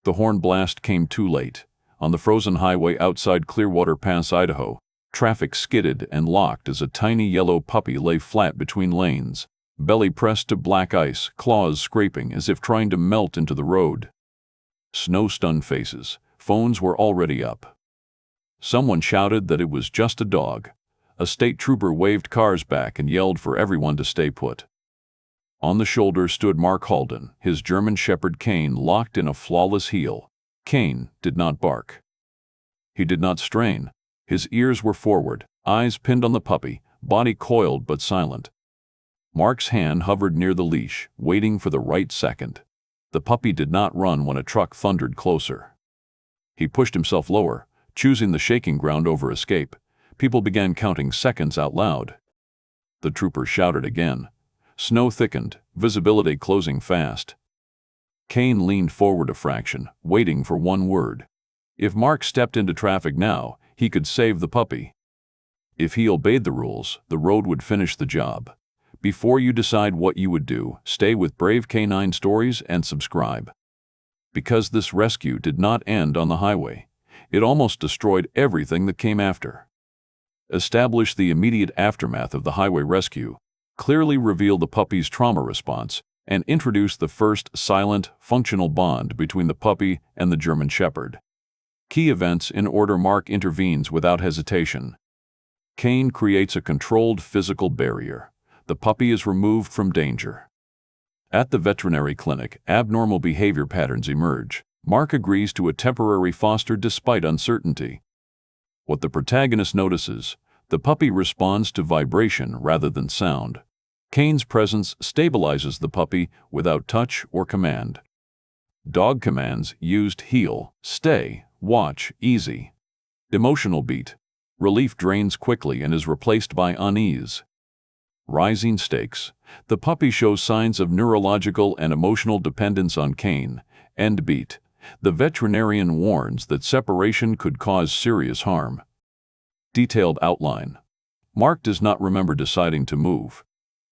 The horn blast came too late. On the frozen highway outside Clearwater Pass, Idaho, traffic skidded and locked as a tiny yellow puppy lay flat between lanes, belly pressed to black ice, claws scraping as if trying to melt into the road. Snow-stunned faces. Phones were already up. Someone shouted that it was just a dog. A state trooper waved cars back and yelled for everyone to stay put. On the shoulder stood Mark Halden, his German Shepherd Kane locked in a flawless heel. Kane did not bark. He did not strain. His ears were forward, eyes pinned on the puppy, body coiled but silent. Mark's hand hovered near the leash, waiting for the right second. The puppy did not run when a truck thundered closer. He pushed himself lower, choosing the shaking ground over escape. People began counting seconds out loud. The trooper shouted again. Snow thickened, visibility closing fast. Kane leaned forward a fraction, waiting for one word. If Mark stepped into traffic now, he could save the puppy. If he obeyed the rules, the road would finish the job. Before you decide what you would do, stay with Brave Canine Stories and subscribe. Because this rescue did not end on the highway. It almost destroyed everything that came after. Establish the immediate aftermath of the highway rescue, clearly reveal the puppy's trauma response, and introduce the first silent, functional bond between the puppy and the German Shepherd. Key events in order. Mark intervenes without hesitation. Kane creates a controlled physical barrier. The puppy is removed from danger. At the veterinary clinic, abnormal behavior patterns emerge. Mark agrees to a temporary foster despite uncertainty. What the protagonist notices, the puppy responds to vibration rather than sound. Kane's presence stabilizes the puppy without touch or command. Dog commands used: heel, stay, watch, easy. Emotional beat. Relief drains quickly and is replaced by unease. Rising stakes. The puppy shows signs of neurological and emotional dependence on Kane. End beat. The veterinarian warns that separation could cause serious harm. Detailed outline. Mark does not remember deciding to move.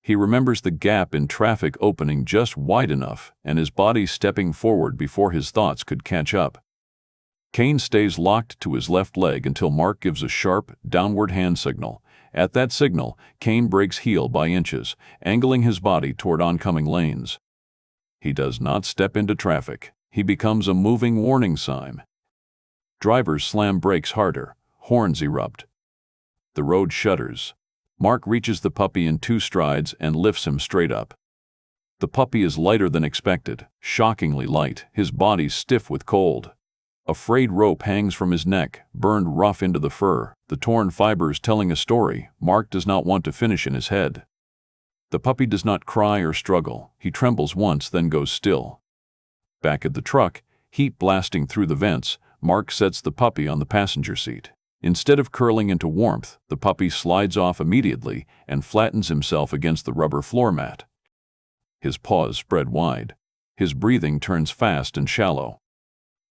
He remembers the gap in traffic opening just wide enough and his body stepping forward before his thoughts could catch up. Kane stays locked to his left leg until Mark gives a sharp, downward hand signal. At that signal, Kane breaks heel by inches, angling his body toward oncoming lanes. He does not step into traffic. He becomes a moving warning sign. Drivers slam brakes harder. Horns erupt. The road shudders. Mark reaches the puppy in 2 strides and lifts him straight up. The puppy is lighter than expected, shockingly light, his body stiff with cold. A frayed rope hangs from his neck, burned rough into the fur, the torn fibers telling a story Mark does not want to finish in his head. The puppy does not cry or struggle. He trembles once, then goes still. Back at the truck, heat blasting through the vents, Mark sets the puppy on the passenger seat. Instead of curling into warmth, the puppy slides off immediately and flattens himself against the rubber floor mat. His paws spread wide. His breathing turns fast and shallow.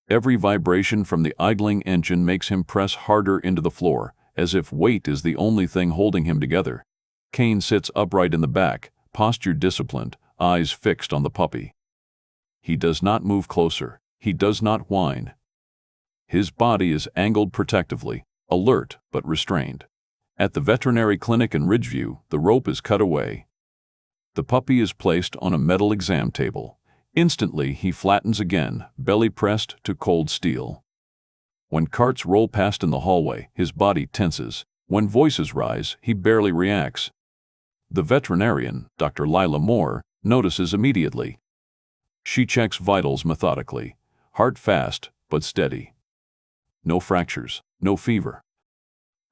Every vibration from the idling engine makes him press harder into the floor, as if weight is the only thing holding him together. Kane sits upright in the back, posture disciplined, eyes fixed on the puppy. He does not move closer. He does not whine. His body is angled protectively, alert but restrained. At the veterinary clinic in Ridgeview, the rope is cut away. The puppy is placed on a metal exam table. Instantly, he flattens again, belly pressed to cold steel. When carts roll past in the hallway, his body tenses. When voices rise, he barely reacts. The veterinarian, Dr. Lila Moore, notices immediately. She checks vitals methodically, heart fast but steady. No fractures, no fever.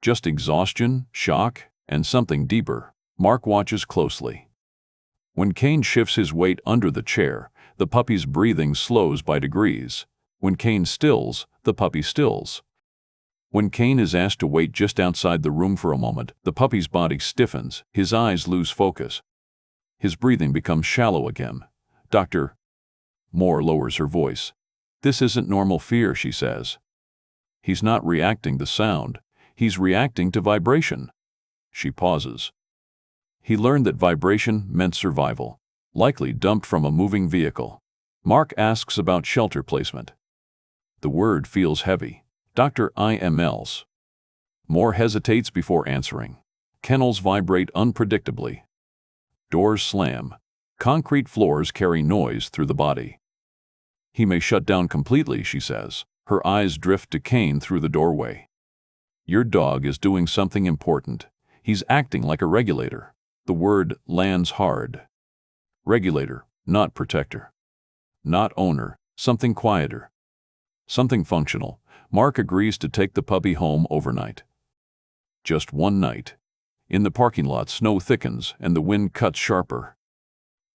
Just exhaustion, shock, and something deeper. Mark watches closely. When Kane shifts his weight under the chair, the puppy's breathing slows by degrees. When Kane stills, the puppy stills. When Kane is asked to wait just outside the room for a moment, the puppy's body stiffens, his eyes lose focus. His breathing becomes shallow again. Dr. Moore lowers her voice. This isn't normal fear, she says. He's not reacting to sound. He's reacting to vibration. She pauses. He learned that vibration meant survival, likely dumped from a moving vehicle. Mark asks about shelter placement. The word feels heavy. Dr. IMLs. More hesitates before answering. Kennels vibrate unpredictably. Doors slam. Concrete floors carry noise through the body. He may shut down completely, she says. Her eyes drift to Kane through the doorway. Your dog is doing something important. He's acting like a regulator. The word lands hard. Regulator, not protector. Not owner, something quieter. Something functional. Mark agrees to take the puppy home overnight. Just one night. In the parking lot, snow thickens and the wind cuts sharper.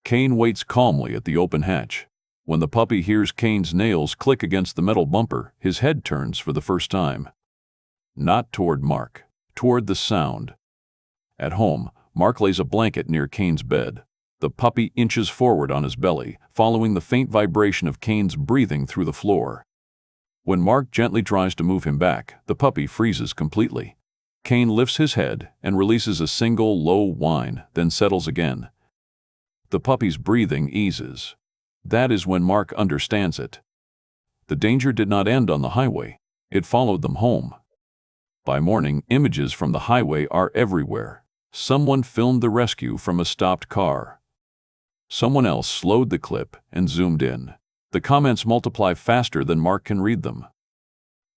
Kane waits calmly at the open hatch. When the puppy hears Kane's nails click against the metal bumper, his head turns for the first time. Not toward Mark, toward the sound. At home, Mark lays a blanket near Kane's bed. The puppy inches forward on his belly, following the faint vibration of Kane's breathing through the floor. When Mark gently tries to move him back, the puppy freezes completely. Kane lifts his head and releases a single low whine, then settles again. The puppy's breathing eases. That is when Mark understands it. The danger did not end on the highway. It followed them home. By morning, images from the highway are everywhere. Someone filmed the rescue from a stopped car. Someone else slowed the clip and zoomed in. The comments multiply faster than Mark can read them.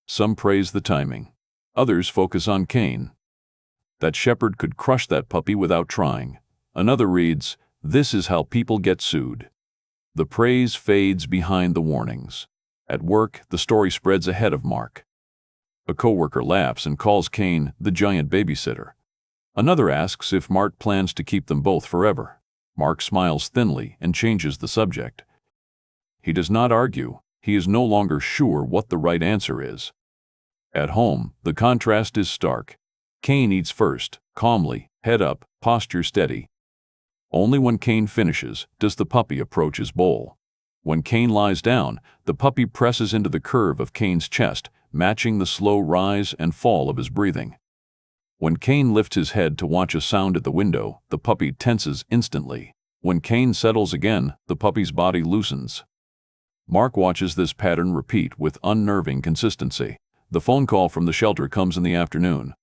Some praise the timing. Others focus on Kane. That shepherd could crush that puppy without trying. Another reads, "This is how people get sued." The praise fades behind the warnings. At work, the story spreads ahead of Mark. A coworker laughs and calls Kane the giant babysitter. Another asks if Mark plans to keep them both forever. Mark smiles thinly and changes the subject. He does not argue. He is no longer sure what the right answer is. At home, the contrast is stark. Kane eats first, calmly, head up, posture steady. Only when Kane finishes does the puppy approach his bowl. When Kane lies down, the puppy presses into the curve of Kane's chest, matching the slow rise and fall of his breathing. When Kane lifts his head to watch a sound at the window, the puppy tenses instantly. When Kane settles again, the puppy's body loosens. Mark watches this pattern repeat with unnerving consistency. The phone call from the shelter comes in the afternoon.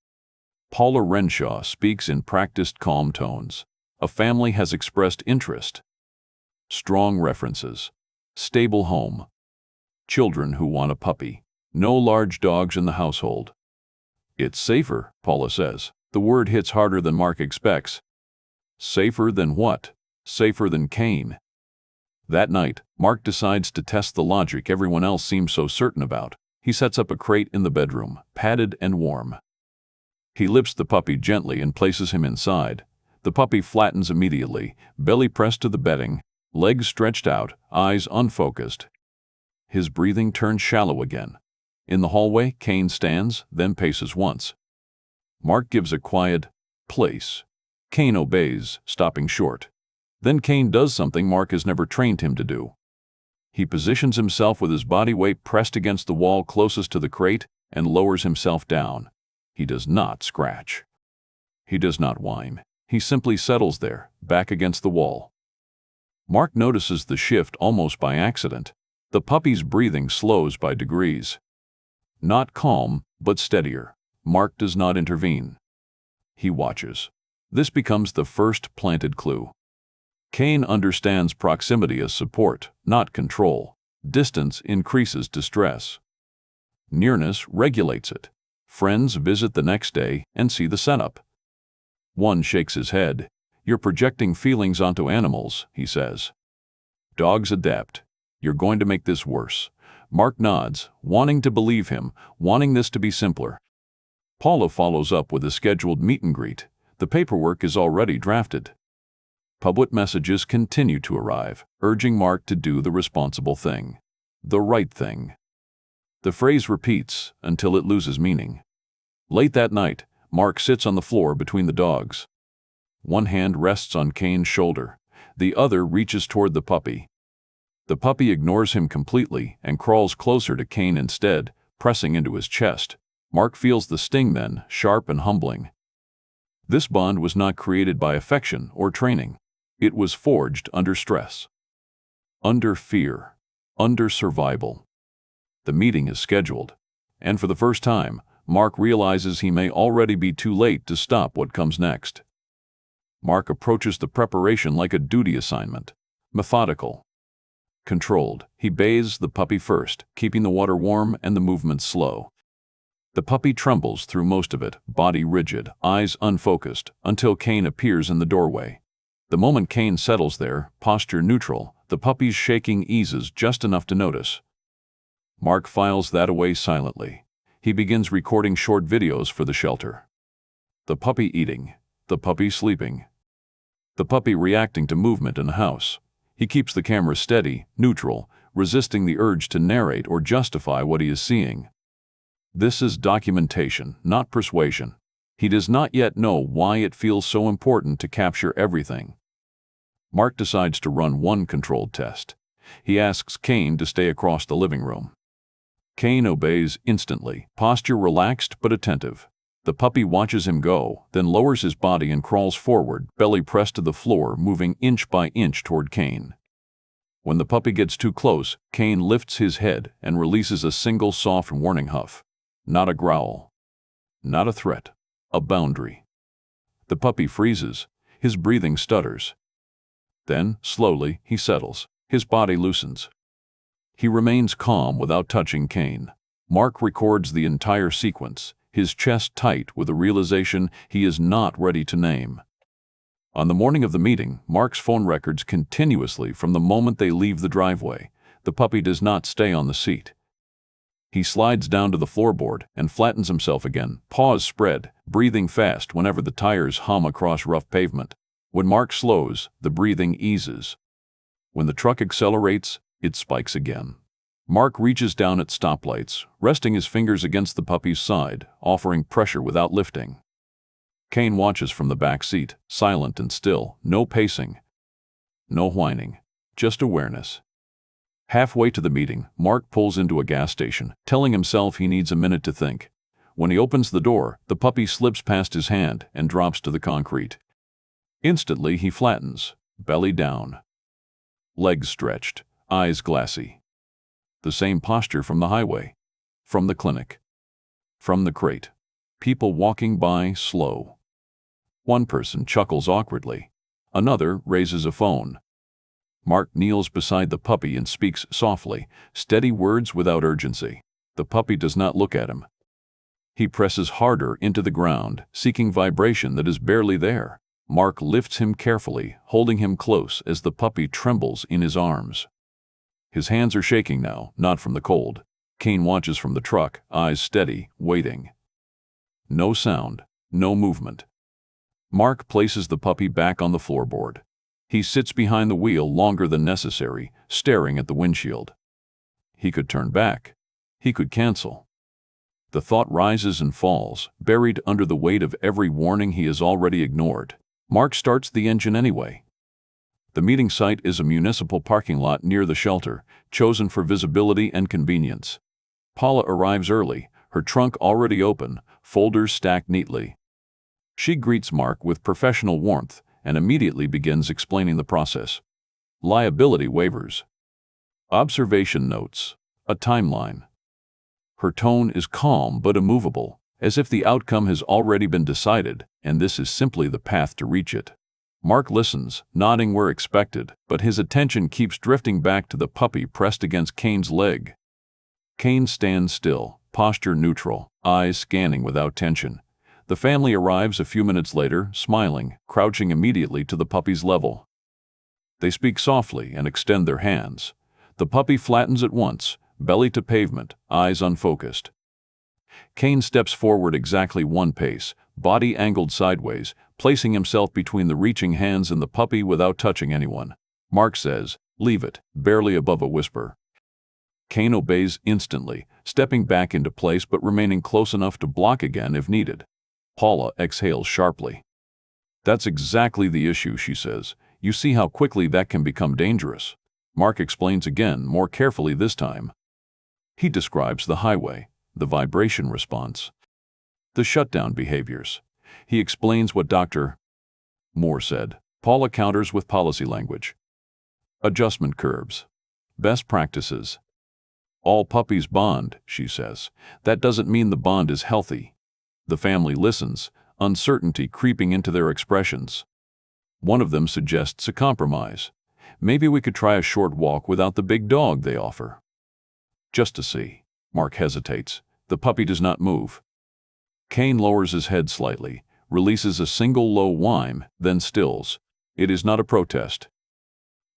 Paula Renshaw speaks in practiced calm tones. A family has expressed interest. Strong references. Stable home. Children who want a puppy. No large dogs in the household. It's safer, Paula says. The word hits harder than Mark expects. Safer than what? Safer than Kane. That night, Mark decides to test the logic everyone else seems so certain about. He sets up a crate in the bedroom, padded and warm. He lifts the puppy gently and places him inside. The puppy flattens immediately, belly pressed to the bedding, legs stretched out, eyes unfocused. His breathing turns shallow again. In the hallway, Kane stands, then paces once. Mark gives a quiet, "Place." Kane obeys, stopping short. Then Kane does something Mark has never trained him to do. He positions himself with his body weight pressed against the wall closest to the crate and lowers himself down. He does not scratch. He does not whine. He simply settles there, back against the wall. Mark notices the shift almost by accident. The puppy's breathing slows by degrees. Not calm, but steadier. Mark does not intervene. He watches. This becomes the first planted clue. Kane understands proximity as support, not control. Distance increases distress. Nearness regulates it. Friends visit the next day and see the setup. One shakes his head. "You're projecting feelings onto animals," he says. Dogs adapt. "You're going to make this worse." Mark nods, wanting to believe him, wanting this to be simpler. Paula follows up with a scheduled meet and greet. The paperwork is already drafted. Public messages continue to arrive, urging Mark to do the responsible thing. The right thing. The phrase repeats until it loses meaning. Late that night, Mark sits on the floor between the dogs. One hand rests on Kane's shoulder. The other reaches toward the puppy. The puppy ignores him completely and crawls closer to Kane instead, pressing into his chest. Mark feels the sting then, sharp and humbling. This bond was not created by affection or training. It was forged under stress. Under fear. Under survival. The meeting is scheduled, and for the first time, Mark realizes he may already be too late to stop what comes next. Mark approaches the preparation like a duty assignment. Methodical. Controlled, he bathes the puppy first, keeping the water warm and the movements slow. The puppy trembles through most of it, body rigid, eyes unfocused, until Kane appears in the doorway. The moment Kane settles there, posture neutral, the puppy's shaking eases just enough to notice. Mark files that away silently. He begins recording short videos for the shelter. The puppy eating. The puppy sleeping. The puppy reacting to movement in the house. He keeps the camera steady, neutral, resisting the urge to narrate or justify what he is seeing. This is documentation, not persuasion. He does not yet know why it feels so important to capture everything. Mark decides to run one controlled test. He asks Kane to stay across the living room. Kane obeys instantly, posture relaxed but attentive. The puppy watches him go, then lowers his body and crawls forward, belly pressed to the floor, moving inch by inch toward Kane. When the puppy gets too close, Kane lifts his head and releases a single soft warning huff. Not a growl. Not a threat. A boundary. The puppy freezes. His breathing stutters. Then, slowly, he settles. His body loosens. He remains calm without touching Kane. Mark records the entire sequence, his chest tight with a realization he is not ready to name. On the morning of the meeting, Mark's phone records continuously from the moment they leave the driveway. The puppy does not stay on the seat. He slides down to the floorboard and flattens himself again, paws spread, breathing fast whenever the tires hum across rough pavement. When Mark slows, the breathing eases. When the truck accelerates, it spikes again. Mark reaches down at stoplights, resting his fingers against the puppy's side, offering pressure without lifting. Kane watches from the back seat, silent and still, no pacing. No whining, just awareness. Halfway to the meeting, Mark pulls into a gas station, telling himself he needs a minute to think. When he opens the door, the puppy slips past his hand and drops to the concrete. Instantly, he flattens, belly down. Legs stretched, eyes glassy. The same posture from the highway, from the clinic, from the crate. People walking by, slow. One person chuckles awkwardly. Another raises a phone. Mark kneels beside the puppy and speaks softly, steady words without urgency. The puppy does not look at him. He presses harder into the ground, seeking vibration that is barely there. Mark lifts him carefully, holding him close as the puppy trembles in his arms. His hands are shaking now, not from the cold. Kane watches from the truck, eyes steady, waiting. No sound, no movement. Mark places the puppy back on the floorboard. He sits behind the wheel longer than necessary, staring at the windshield. He could turn back. He could cancel. The thought rises and falls, buried under the weight of every warning he has already ignored. Mark starts the engine anyway. The meeting site is a municipal parking lot near the shelter, chosen for visibility and convenience. Paula arrives early, her trunk already open, folders stacked neatly. She greets Mark with professional warmth and immediately begins explaining the process. Liability waivers. Observation notes. A timeline. Her tone is calm but immovable, as if the outcome has already been decided, and this is simply the path to reach it. Mark listens, nodding where expected, but his attention keeps drifting back to the puppy pressed against Kane's leg. Kane stands still, posture neutral, eyes scanning without tension. The family arrives a few minutes later, smiling, crouching immediately to the puppy's level. They speak softly and extend their hands. The puppy flattens at once, belly to pavement, eyes unfocused. Kane steps forward exactly one pace, body angled sideways, placing himself between the reaching hands and the puppy without touching anyone. Mark says, "Leave it," barely above a whisper. Kane obeys instantly, stepping back into place but remaining close enough to block again if needed. Paula exhales sharply. "That's exactly the issue," she says. "You see how quickly that can become dangerous." Mark explains again, more carefully this time. He describes the highway, the vibration response, the shutdown behaviors. He explains what Dr. Moore said. Paula counters with policy language. Adjustment curves. Best practices. All puppies bond, she says. That doesn't mean the bond is healthy. The family listens, uncertainty creeping into their expressions. One of them suggests a compromise. Maybe we could try a short walk without the big dog, they offer. Just to see. Mark hesitates. The puppy does not move. Kane lowers his head slightly, releases a single low whine, then stills. It is not a protest.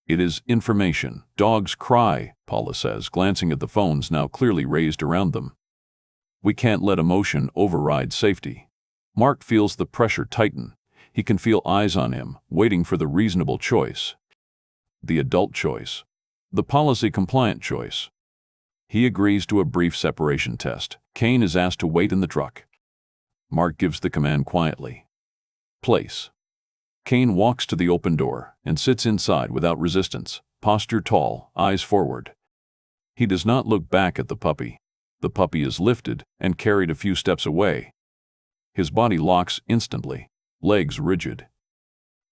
It is information. Dogs cry, Paula says, glancing at the phones now clearly raised around them. We can't let emotion override safety. Mark feels the pressure tighten. He can feel eyes on him, waiting for the reasonable choice. The adult choice. The policy-compliant choice. He agrees to a brief separation test. Kane is asked to wait in the truck. Mark gives the command quietly. Place. Kane walks to the open door and sits inside without resistance, posture tall, eyes forward. He does not look back at the puppy. The puppy is lifted and carried a few steps away. His body locks instantly, legs rigid.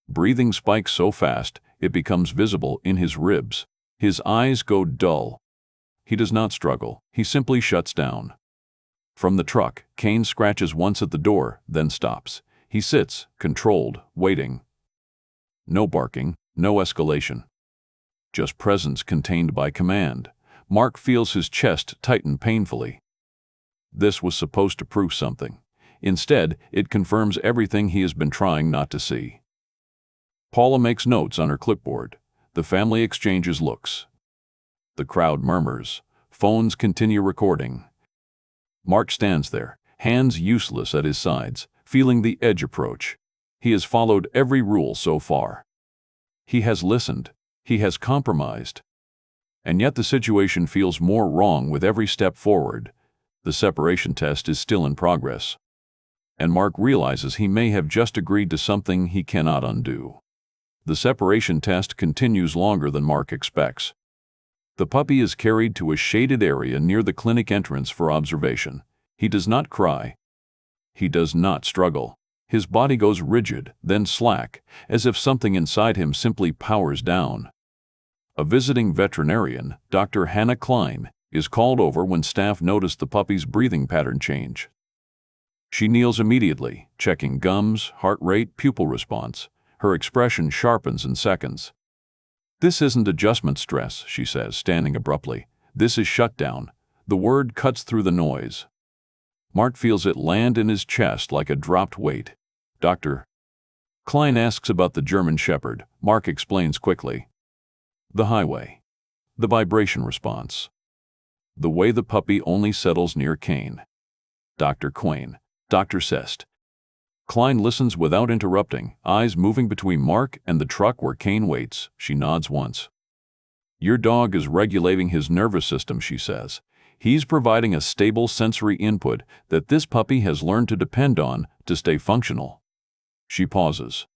Breathing spikes so fast it becomes visible in his ribs. His eyes go dull. He does not struggle, he simply shuts down. From the truck, Kane scratches once at the door, then stops. He sits, controlled, waiting. No barking, no escalation. Just presence contained by command. Mark feels his chest tighten painfully. This was supposed to prove something. Instead, it confirms everything he has been trying not to see. Paula makes notes on her clipboard. The family exchanges looks. The crowd murmurs. Phones continue recording. Mark stands there, hands useless at his sides, feeling the edge approach. He has followed every rule so far. He has listened. He has compromised. And yet the situation feels more wrong with every step forward. The separation test is still in progress. And Mark realizes he may have just agreed to something he cannot undo. The separation test continues longer than Mark expects. The puppy is carried to a shaded area near the clinic entrance for observation. He does not cry. He does not struggle. His body goes rigid, then slack, as if something inside him simply powers down. A visiting veterinarian, Dr. Hannah Klein, is called over when staff notice the puppy's breathing pattern change. She kneels immediately, checking gums, heart rate, pupil response. Her expression sharpens in seconds. This isn't adjustment stress, she says, standing abruptly. This is shutdown. The word cuts through the noise. Mark feels it land in his chest like a dropped weight. Dr. Klein asks about the German Shepherd. Mark explains quickly. The highway. The vibration response. The way the puppy only settles near Kane. Dr. Quain. Dr. Sest. Klein listens without interrupting, eyes moving between Mark and the truck where Kane waits. She nods once. Your dog is regulating his nervous system, she says. He's providing a stable sensory input that this puppy has learned to depend on to stay functional. She pauses.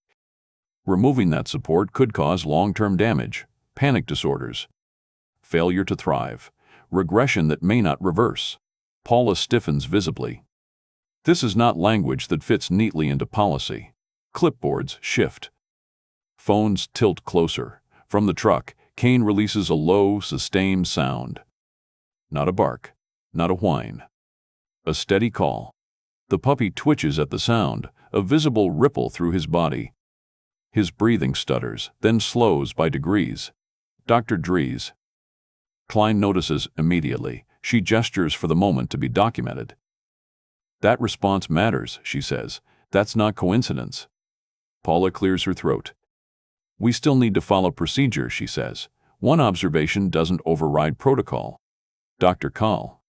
Removing that support could cause long-term damage, panic disorders, failure to thrive, regression that may not reverse. Paula stiffens visibly. This is not language that fits neatly into policy. Clipboards shift. Phones tilt closer. From the truck, Kane releases a low, sustained sound. Not a bark, not a whine. A steady call. The puppy twitches at the sound, a visible ripple through his body. His breathing stutters, then slows by degrees. Dr. Dries. Klein notices immediately. She gestures for the moment to be documented. That response matters, she says. That's not coincidence. Paula clears her throat. We still need to follow procedure, she says. One observation doesn't override protocol. Dr. Kahl.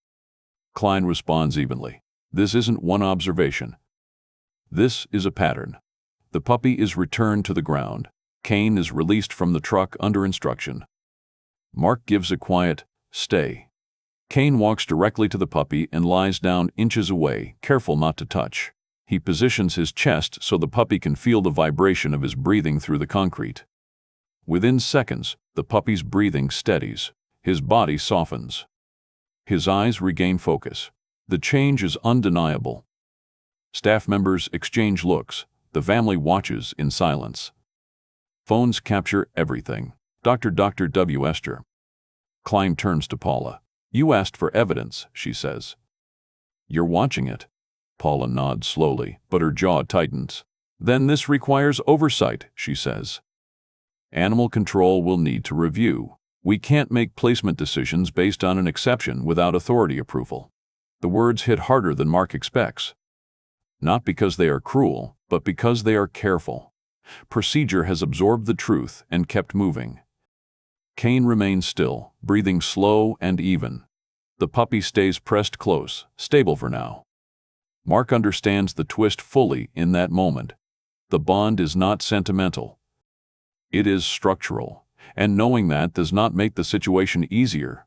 Klein responds evenly. This isn't one observation. This is a pattern. The puppy is returned to the ground. Kane is released from the truck under instruction. Mark gives a quiet, stay. Kane walks directly to the puppy and lies down inches away, careful not to touch. He positions his chest so the puppy can feel the vibration of his breathing through the concrete. Within seconds, the puppy's breathing steadies. His body softens. His eyes regain focus. The change is undeniable. Staff members exchange looks. The family watches in silence. Phones capture everything. Dr. W. Esther. Klein turns to Paula. You asked for evidence, she says. You're watching it. Paula nods slowly, but her jaw tightens. Then this requires oversight, she says. Animal control will need to review. We can't make placement decisions based on an exception without authority approval. The words hit harder than Mark expects. Not because they are cruel, but because they are careful. Procedure has absorbed the truth and kept moving. Kane remains still, breathing slow and even. The puppy stays pressed close, stable for now. Mark understands the twist fully in that moment. The bond is not sentimental. It is structural, and knowing that does not make the situation easier.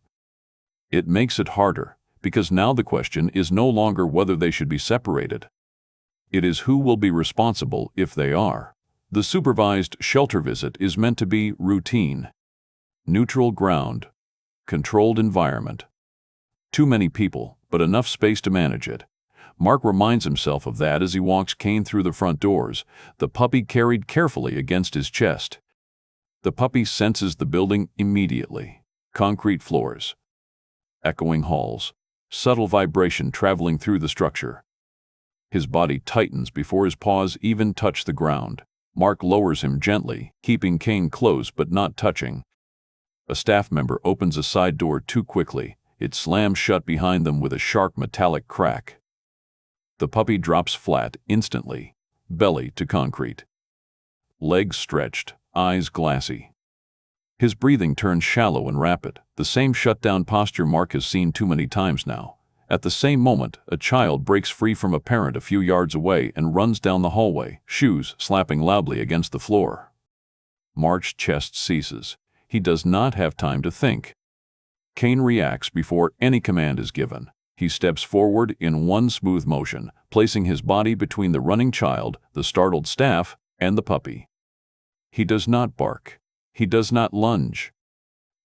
It makes it harder, because now the question is no longer whether they should be separated. It is who will be responsible if they are. The supervised shelter visit is meant to be routine. Neutral ground. Controlled environment. Too many people, but enough space to manage it. Mark reminds himself of that as he walks Kane through the front doors, the puppy carried carefully against his chest. The puppy senses the building immediately. Concrete floors. Echoing halls. Subtle vibration traveling through the structure. His body tightens before his paws even touch the ground. Mark lowers him gently, keeping Kane close but not touching. A staff member opens a side door too quickly. It slams shut behind them with a sharp metallic crack. The puppy drops flat instantly, belly to concrete. Legs stretched, eyes glassy. His breathing turns shallow and rapid, the same shutdown posture Mark has seen too many times now. At the same moment, a child breaks free from a parent a few yards away and runs down the hallway, shoes slapping loudly against the floor. Mark's chest seizes. He does not have time to think. Kane reacts before any command is given. He steps forward in one smooth motion, placing his body between the running child, the startled staff, and the puppy. He does not bark. He does not lunge.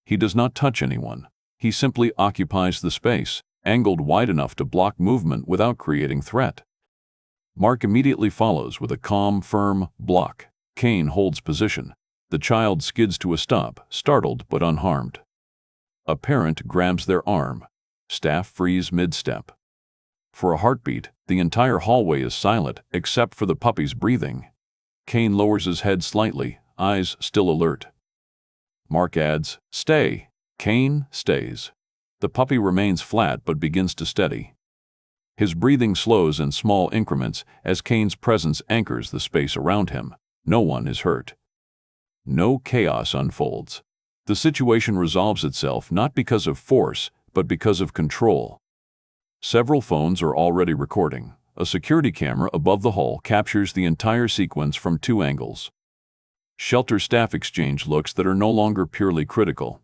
He does not touch anyone. He simply occupies the space, angled wide enough to block movement without creating threat. Mark immediately follows with a calm, firm block. Kane holds position. The child skids to a stop, startled but unharmed. A parent grabs their arm. Staff freeze mid-step. For a heartbeat, the entire hallway is silent except for the puppy's breathing. Kane lowers his head slightly, eyes still alert. Mark adds, "Stay." Kane stays. The puppy remains flat but begins to steady. His breathing slows in small increments as Kane's presence anchors the space around him. No one is hurt. No chaos unfolds. The situation resolves itself not because of force, but because of control. Several phones are already recording. A security camera above the hall captures the entire sequence from 2 angles. Shelter staff exchange looks that are no longer purely critical.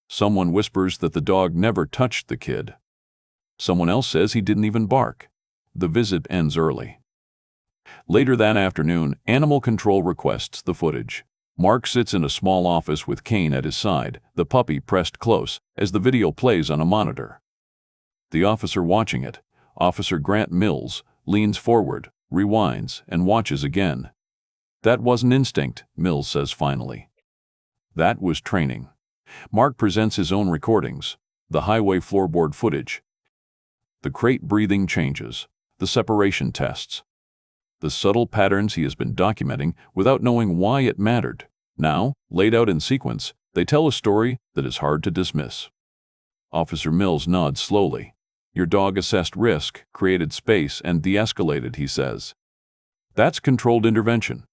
Someone whispers that the dog never touched the kid. Someone else says he didn't even bark. The visit ends early. Later that afternoon, Animal Control requests the footage. Mark sits in a small office with Kane at his side, the puppy pressed close, as the video plays on a monitor. The officer watching it, Officer Grant Mills, leans forward, rewinds, and watches again. "That wasn't instinct," Mills says finally. "That was training." Mark presents his own recordings, the highway floorboard footage. The crate breathing changes, the separation tests. The subtle patterns he has been documenting without knowing why it mattered. Now, laid out in sequence, they tell a story that is hard to dismiss. Officer Mills nods slowly. "Your dog assessed risk, created space, and de-escalated," he says. "That's controlled intervention."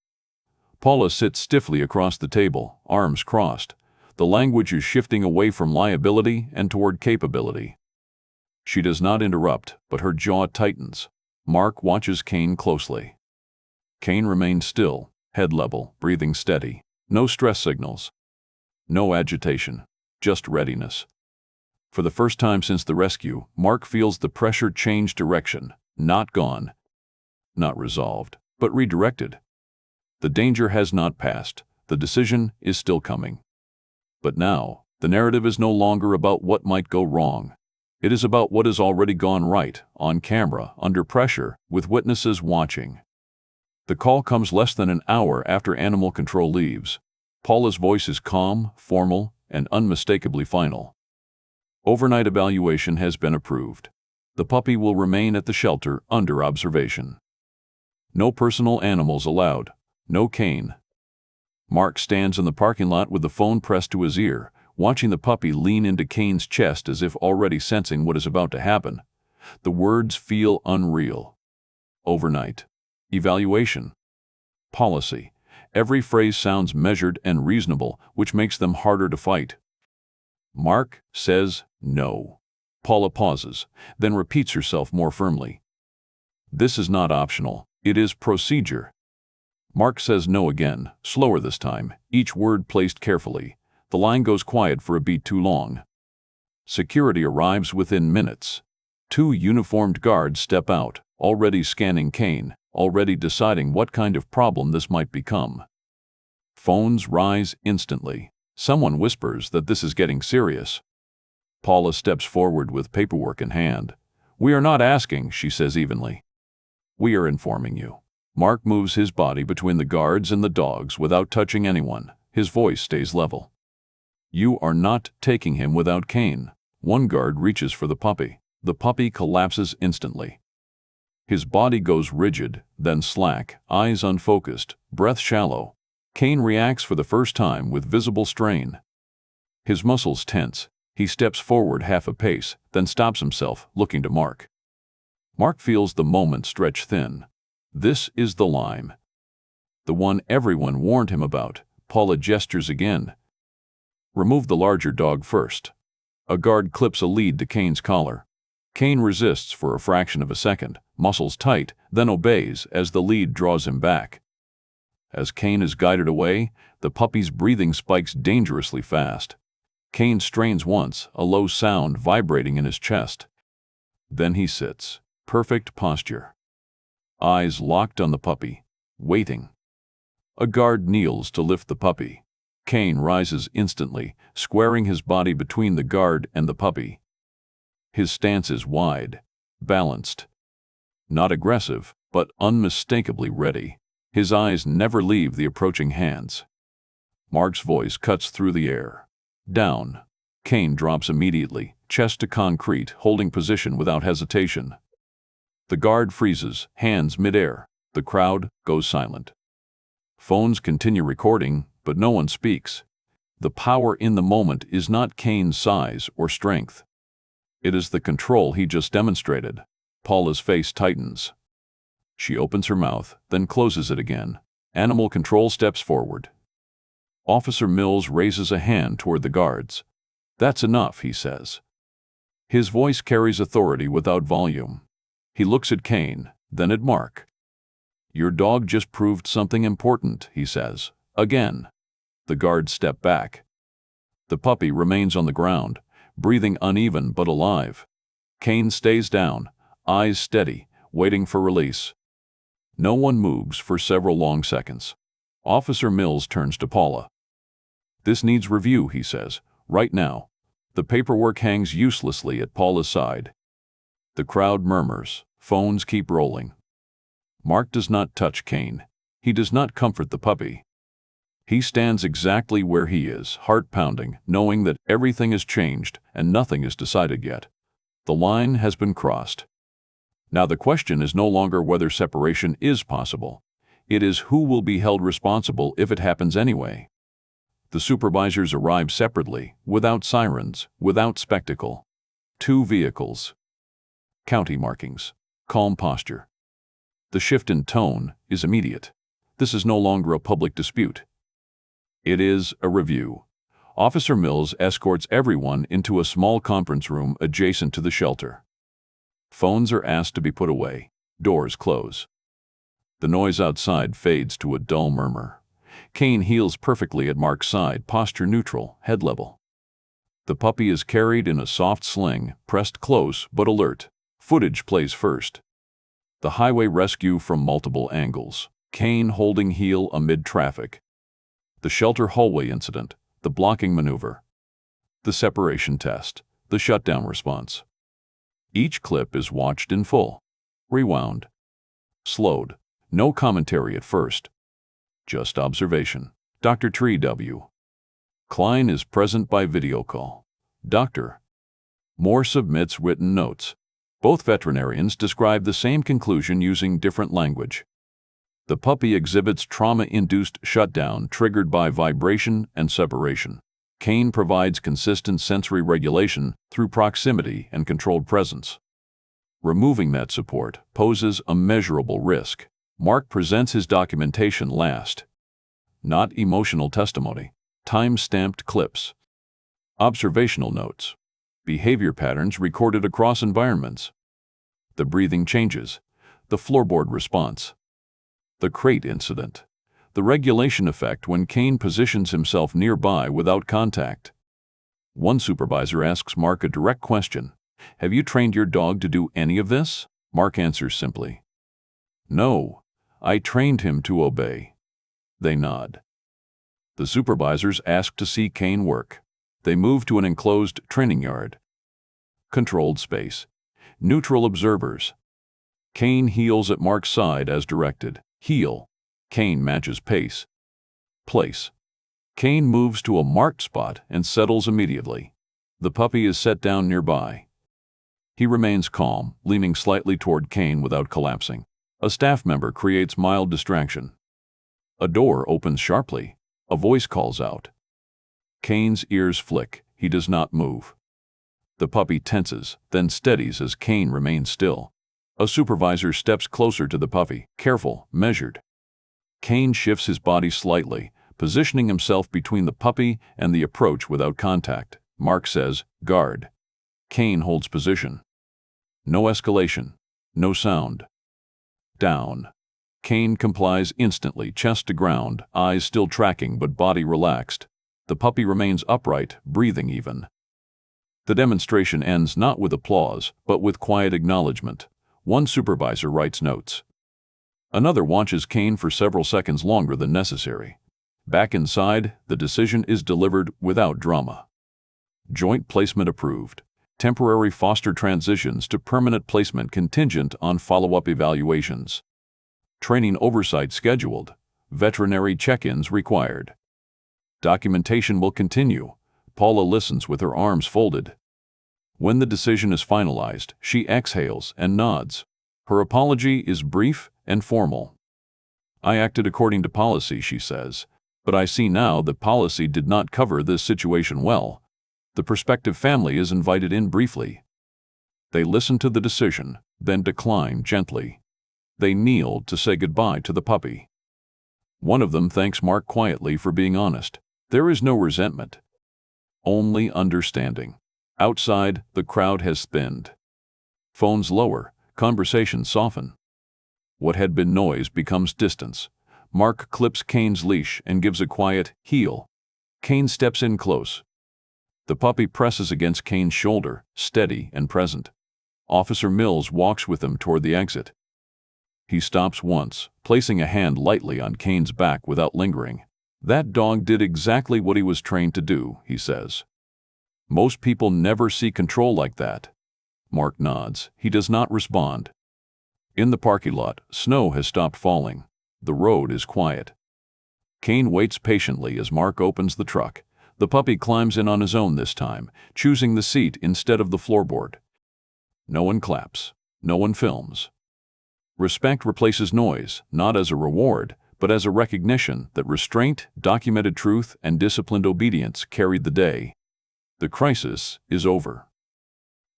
Paula sits stiffly across the table, arms crossed. The language is shifting away from liability and toward capability. She does not interrupt, but her jaw tightens. Mark watches Kane closely. Kane remains still, head level, breathing steady. No stress signals. No agitation. Just readiness. For the first time since the rescue, Mark feels the pressure change direction. Not gone. Not resolved, but redirected. The danger has not passed. The decision is still coming. But now, the narrative is no longer about what might go wrong. It is about what has already gone right, on camera, under pressure, with witnesses watching. The call comes less than an hour after Animal Control leaves. Paula's voice is calm, formal, and unmistakably final. Overnight evaluation has been approved. The puppy will remain at the shelter under observation. No personal animals allowed. No cane. Mark stands in the parking lot with the phone pressed to his ear, watching the puppy lean into Kane's chest as if already sensing what is about to happen. The words feel unreal. Overnight. Evaluation. Policy. Every phrase sounds measured and reasonable, which makes them harder to fight. Mark says no. Paula pauses, then repeats herself more firmly. This is not optional. It is procedure. Mark says no again, slower this time, each word placed carefully. The line goes quiet for a beat too long. Security arrives within minutes. 2 uniformed guards step out, already scanning Kane, already deciding what kind of problem this might become. Phones rise instantly. Someone whispers that this is getting serious. Paula steps forward with paperwork in hand. "We are not asking," she says evenly. "We are informing you." Mark moves his body between the guards and the dogs without touching anyone. His voice stays level. "You are not taking him without Kane." One guard reaches for the puppy. The puppy collapses instantly. His body goes rigid, then slack, eyes unfocused, breath shallow. Kane reacts for the first time with visible strain. His muscles tense. He steps forward half a pace, then stops himself, looking to Mark. Mark feels the moment stretch thin. This is the line. The one everyone warned him about. Paula gestures again. "Remove the larger dog first." A guard clips a lead to Kane's collar. Kane resists for a fraction of a second, muscles tight, then obeys as the lead draws him back. As Kane is guided away, the puppy's breathing spikes dangerously fast. Kane strains once, a low sound vibrating in his chest. Then he sits, perfect posture. Eyes locked on the puppy, waiting. A guard kneels to lift the puppy. Kane rises instantly, squaring his body between the guard and the puppy. His stance is wide, balanced. Not aggressive, but unmistakably ready. His eyes never leave the approaching hands. Mark's voice cuts through the air. "Down." Kane drops immediately, chest to concrete, holding position without hesitation. The guard freezes, hands midair. The crowd goes silent. Phones continue recording, but no one speaks. The power in the moment is not Kane's size or strength. It is the control he just demonstrated. Paula's face tightens. She opens her mouth, then closes it again. Animal control steps forward. Officer Mills raises a hand toward the guards. "That's enough," he says. His voice carries authority without volume. He looks at Kane, then at Mark. "Your dog just proved something important," he says. "Again." The guards step back. The puppy remains on the ground, breathing uneven but alive. Kane stays down, eyes steady, waiting for release. No one moves for several long seconds. Officer Mills turns to Paula. "This needs review," he says, "right now." The paperwork hangs uselessly at Paula's side. The crowd murmurs. Phones keep rolling. Mark does not touch Kane. He does not comfort the puppy. He stands exactly where he is, heart pounding, knowing that everything has changed and nothing is decided yet. The line has been crossed. Now the question is no longer whether separation is possible. It is who will be held responsible if it happens anyway. The supervisors arrive separately, without sirens, without spectacle. 2 vehicles. County markings. Calm posture. The shift in tone is immediate. This is no longer a public dispute. It is a review. Officer Mills escorts everyone into a small conference room adjacent to the shelter. Phones are asked to be put away. Doors close. The noise outside fades to a dull murmur. Kane heels perfectly at Mark's side, posture neutral, head level. The puppy is carried in a soft sling, pressed close but alert. Footage plays first. The highway rescue from multiple angles. Kane holding heel amid traffic. The shelter hallway incident. The blocking maneuver. The separation test. The shutdown response. Each clip is watched in full. Rewound. Slowed. No commentary at first. Just observation. Dr. Tree W. Klein is present by video call. "Doctor." Moore submits written notes. Both veterinarians describe the same conclusion using different language. The puppy exhibits trauma-induced shutdown triggered by vibration and separation. Kane provides consistent sensory regulation through proximity and controlled presence. Removing that support poses a measurable risk. Mark presents his documentation last. Not emotional testimony. Time-stamped clips. Observational notes. Behavior patterns recorded across environments. The breathing changes. The floorboard response. The crate incident. The regulation effect when Kane positions himself nearby without contact. One supervisor asks Mark a direct question. "Have you trained your dog to do any of this?" Mark answers simply, "No, I trained him to obey." They nod. The supervisors ask to see Kane work. They move to an enclosed training yard. Controlled space. Neutral observers. Kane heels at Mark's side as directed. Heel. Kane matches pace. Place. Kane moves to a marked spot and settles immediately. The puppy is set down nearby. He remains calm, leaning slightly toward Kane without collapsing. A staff member creates mild distraction. A door opens sharply. A voice calls out. Kane's ears flick. He does not move. The puppy tenses, then steadies as Kane remains still. A supervisor steps closer to the puppy, careful, measured. Kane shifts his body slightly, positioning himself between the puppy and the approach without contact. Mark says, "Guard." Kane holds position. No escalation. No sound. Down. Kane complies instantly, chest to ground, eyes still tracking but body relaxed. The puppy remains upright, breathing even. The demonstration ends not with applause, but with quiet acknowledgement. One supervisor writes notes. Another watches Kane for several seconds longer than necessary. Back inside, the decision is delivered without drama. Joint placement approved. Temporary foster transitions to permanent placement contingent on follow-up evaluations. Training oversight scheduled. Veterinary check-ins required. Documentation will continue. Paula listens with her arms folded. When the decision is finalized, she exhales and nods. Her apology is brief and formal. "I acted according to policy," she says, "but I see now that policy did not cover this situation well." The prospective family is invited in briefly. They listen to the decision, then decline gently. They kneel to say goodbye to the puppy. One of them thanks Mark quietly for being honest. There is no resentment. Only understanding. Outside, the crowd has thinned. Phones lower, conversations soften. What had been noise becomes distance. Mark clips Kane's leash and gives a quiet heel. Kane steps in close. The puppy presses against Kane's shoulder, steady and present. Officer Mills walks with him toward the exit. He stops once, placing a hand lightly on Kane's back without lingering. "That dog did exactly what he was trained to do," he says. "Most people never see control like that." Mark nods. He does not respond. In the parking lot, snow has stopped falling. The road is quiet. Kane waits patiently as Mark opens the truck. The puppy climbs in on his own this time, choosing the seat instead of the floorboard. No one claps. No one films. Respect replaces noise, not as a reward, but as a recognition that restraint, documented truth, and disciplined obedience carried the day. The crisis is over.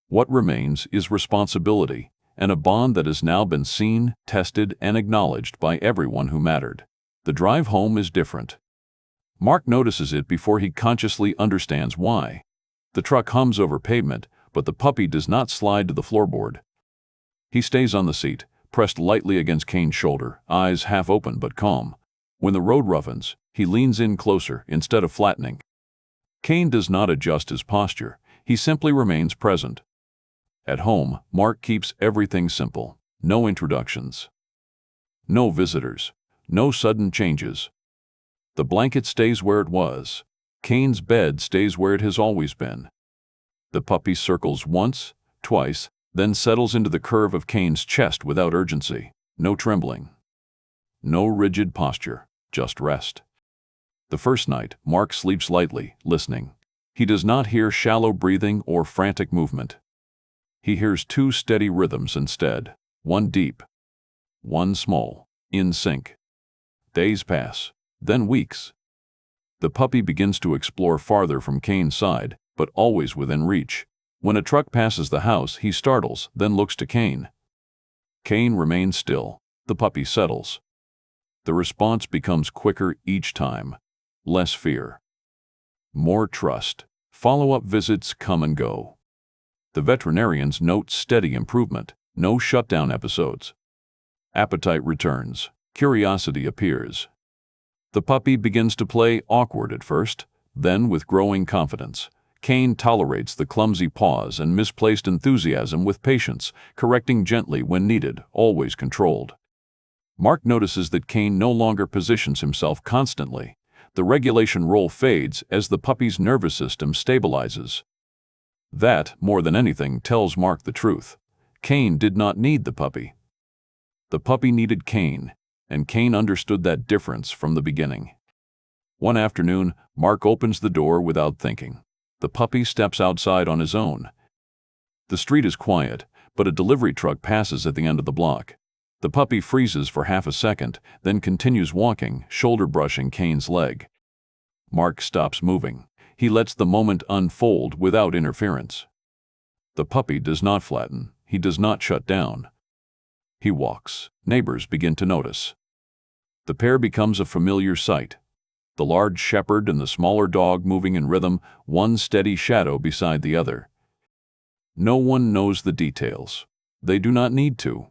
What remains is responsibility, and a bond that has now been seen, tested, and acknowledged by everyone who mattered. The drive home is different. Mark notices it before he consciously understands why. The truck hums over pavement, but the puppy does not slide to the floorboard. He stays on the seat, pressed lightly against Kane's shoulder, eyes half open but calm. When the road roughens, he leans in closer instead of flattening. Kane does not adjust his posture. He simply remains present. At home, Mark keeps everything simple. No introductions. No visitors. No sudden changes. The blanket stays where it was. Kane's bed stays where it has always been. The puppy circles once, twice, then settles into the curve of Kane's chest without urgency. No trembling. No rigid posture, just rest. The first night, Mark sleeps lightly, listening. He does not hear shallow breathing or frantic movement. He hears two steady rhythms instead, one deep, one small, in sync. Days pass, then weeks. The puppy begins to explore farther from Kane's side, but always within reach. When a truck passes the house, he startles, then looks to Kane. Kane remains still. The puppy settles. The response becomes quicker each time. Less fear. More trust. Follow-up visits come and go. The veterinarians note steady improvement, no shutdown episodes. Appetite returns. Curiosity appears. The puppy begins to play awkward at first, then with growing confidence. Kane tolerates the clumsy paws and misplaced enthusiasm with patience, correcting gently when needed, always controlled. Mark notices that Kane no longer positions himself constantly. The regulation role fades as the puppy's nervous system stabilizes. That, more than anything, tells Mark the truth. Kane did not need the puppy. The puppy needed Kane, and Kane understood that difference from the beginning. One afternoon, Mark opens the door without thinking. The puppy steps outside on his own. The street is quiet, but a delivery truck passes at the end of the block. The puppy freezes for half a second, then continues walking, shoulder brushing Kane's leg. Mark stops moving. He lets the moment unfold without interference. The puppy does not flatten. He does not shut down. He walks. Neighbors begin to notice. The pair becomes a familiar sight. The large shepherd and the smaller dog moving in rhythm, one steady shadow beside the other. No one knows the details. They do not need to.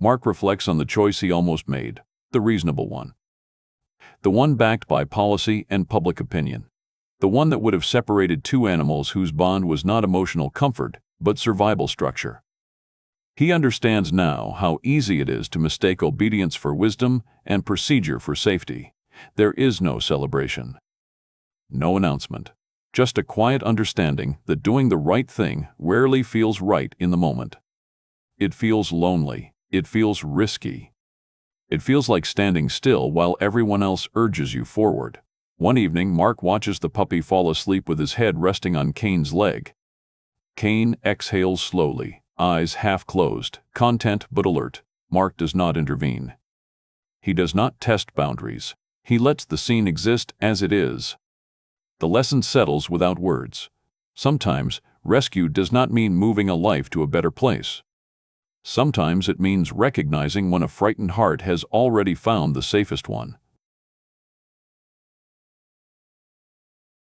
Mark reflects on the choice he almost made, the reasonable one. The one backed by policy and public opinion. The one that would have separated two animals whose bond was not emotional comfort, but survival structure. He understands now how easy it is to mistake obedience for wisdom and procedure for safety. There is no celebration. No announcement. Just a quiet understanding that doing the right thing rarely feels right in the moment. It feels lonely. It feels risky. It feels like standing still while everyone else urges you forward. One evening, Mark watches the puppy fall asleep with his head resting on Kane's leg. Kane exhales slowly, eyes half closed, content but alert. Mark does not intervene. He does not test boundaries. He lets the scene exist as it is. The lesson settles without words. Sometimes, rescue does not mean moving a life to a better place. Sometimes it means recognizing when a frightened heart has already found the safest one.